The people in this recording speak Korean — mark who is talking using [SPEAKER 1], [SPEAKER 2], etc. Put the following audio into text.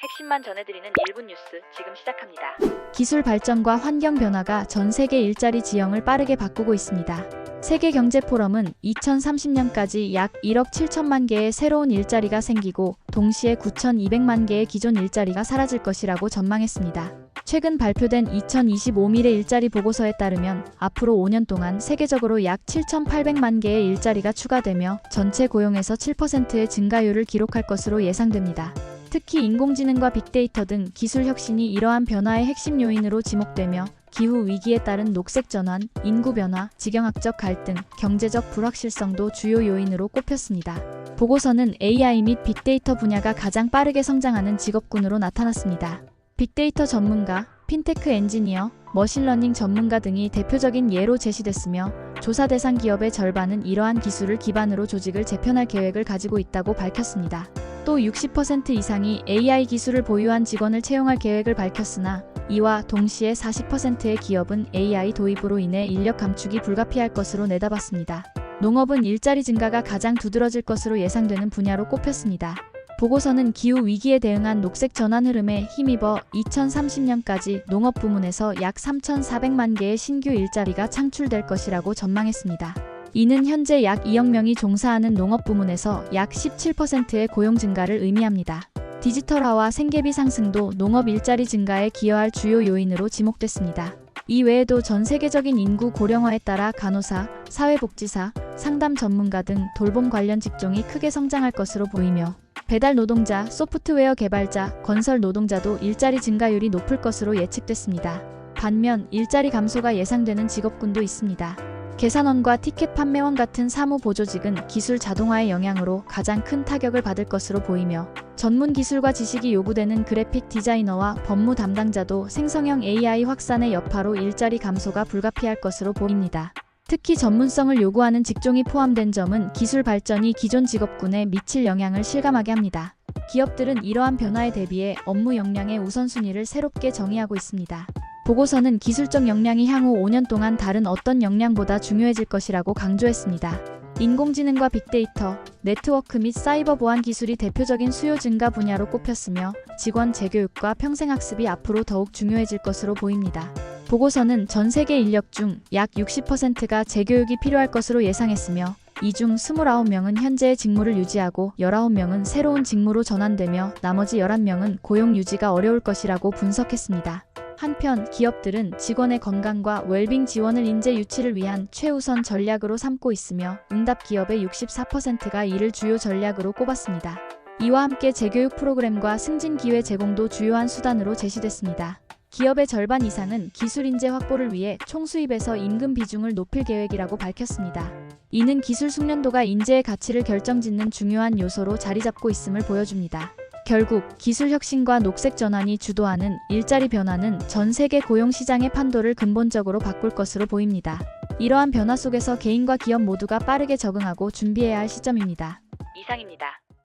[SPEAKER 1] 핵심만 전해드리는 1분 뉴스 지금 시작합니다.
[SPEAKER 2] 기술 발전과 환경 변화가 전 세계 일자리 지형을 빠르게 바꾸고 있습니다. 세계경제포럼은 2030년까지 약 1억 7천만 개의 새로운 일자리가 생기고 동시에 9,200만 개의 기존 일자리가 사라질 것이라고 전망했습니다. 최근 발표된 2025 미래 일자리 보고서에 따르면 앞으로 5년 동안 세계적으로 약 7,800만 개의 일자리가 추가되며 전체 고용에서 7%의 증가율을 기록할 것으로 예상됩니다. 특히 인공지능과 빅데이터 등 기술 혁신이 이러한 변화의 핵심 요인으로 지목되며 기후 위기에 따른 녹색 전환, 인구 변화, 지경학적 갈등, 경제적 불확실성도 주요 요인으로 꼽혔습니다. 보고서는 AI 및 빅데이터 분야가 가장 빠르게 성장하는 직업군으로 나타났습니다. 빅데이터 전문가, 핀테크 엔지니어, 머신러닝 전문가 등이 대표적인 예로 제시됐으며 조사 대상 기업의 절반은 이러한 기술을 기반으로 조직을 재편할 계획을 가지고 있다고 밝혔습니다. 또 60% 이상이 AI 기술을 보유한 직원을 채용할 계획을 밝혔으나 이와 동시에 40%의 기업은 AI 도입으로 인해 인력 감축이 불가피할 것으로 내다봤습니다. 농업은 일자리 증가가 가장 두드러질 것으로 예상되는 분야로 꼽혔습니다. 보고서는 기후 위기에 대응한 녹색 전환 흐름에 힘입어 2030년까지 농업 부문에서 약 3,400만 개의 신규 일자리가 창출될 것이라고 전망했습니다. 이는 현재 약 2억 명이 종사하는 농업 부문에서 약 17%의 고용 증가를 의미합니다. 디지털화와 생계비 상승도 농업 일자리 증가에 기여할 주요 요인으로 지목됐습니다. 이 외에도 전 세계적인 인구 고령화에 따라 간호사, 사회복지사, 상담 전문가 등 돌봄 관련 직종이 크게 성장할 것으로 보이며 배달 노동자, 소프트웨어 개발자, 건설 노동자도 일자리 증가율이 높을 것으로 예측됐습니다. 반면 일자리 감소가 예상되는 직업군도 있습니다. 계산원과 티켓 판매원 같은 사무 보조직은 기술 자동화의 영향으로 가장 큰 타격을 받을 것으로 보이며 전문 기술과 지식이 요구되는 그래픽 디자이너와 법무 담당자도 생성형 AI 확산의 여파로 일자리 감소가 불가피할 것으로 보입니다. 특히 전문성을 요구하는 직종이 포함된 점은 기술 발전이 기존 직업군에 미칠 영향을 실감하게 합니다. 기업들은 이러한 변화에 대비해 업무 역량의 우선순위를 새롭게 정의하고 있습니다. 보고서는 기술적 역량이 향후 5년 동안 다른 어떤 역량보다 중요해질 것이라고 강조했습니다. 인공지능과 빅데이터, 네트워크 및 사이버 보안 기술이 대표적인 수요 증가 분야로 꼽혔으며 직원 재교육과 평생학습이 앞으로 더욱 중요해질 것으로 보입니다. 보고서는 전 세계 인력 중 약 60%가 재교육이 필요할 것으로 예상했으며 이 중 29명은 현재의 직무를 유지하고 19명은 새로운 직무로 전환되며 나머지 11명은 고용 유지가 어려울 것이라고 분석했습니다. 한편 기업들은 직원의 건강과 웰빙 지원을 인재 유치를 위한 최우선 전략으로 삼고 있으며 응답 기업의 64%가 이를 주요 전략으로 꼽았습니다. 이와 함께 재교육 프로그램과 승진 기회 제공도 주요한 수단으로 제시됐습니다. 기업의 절반 이상은 기술 인재 확보를 위해 총수입에서 임금 비중을 높일 계획이라고 밝혔습니다. 이는 기술 숙련도가 인재의 가치를 결정짓는 중요한 요소로 자리 잡고 있음을 보여줍니다. 결국 기술 혁신과 녹색 전환이 주도하는 일자리 변화는 전 세계 고용 시장의 판도를 근본적으로 바꿀 것으로 보입니다. 이러한 변화 속에서 개인과 기업 모두가 빠르게 적응하고 준비해야 할 시점입니다.
[SPEAKER 1] 이상입니다.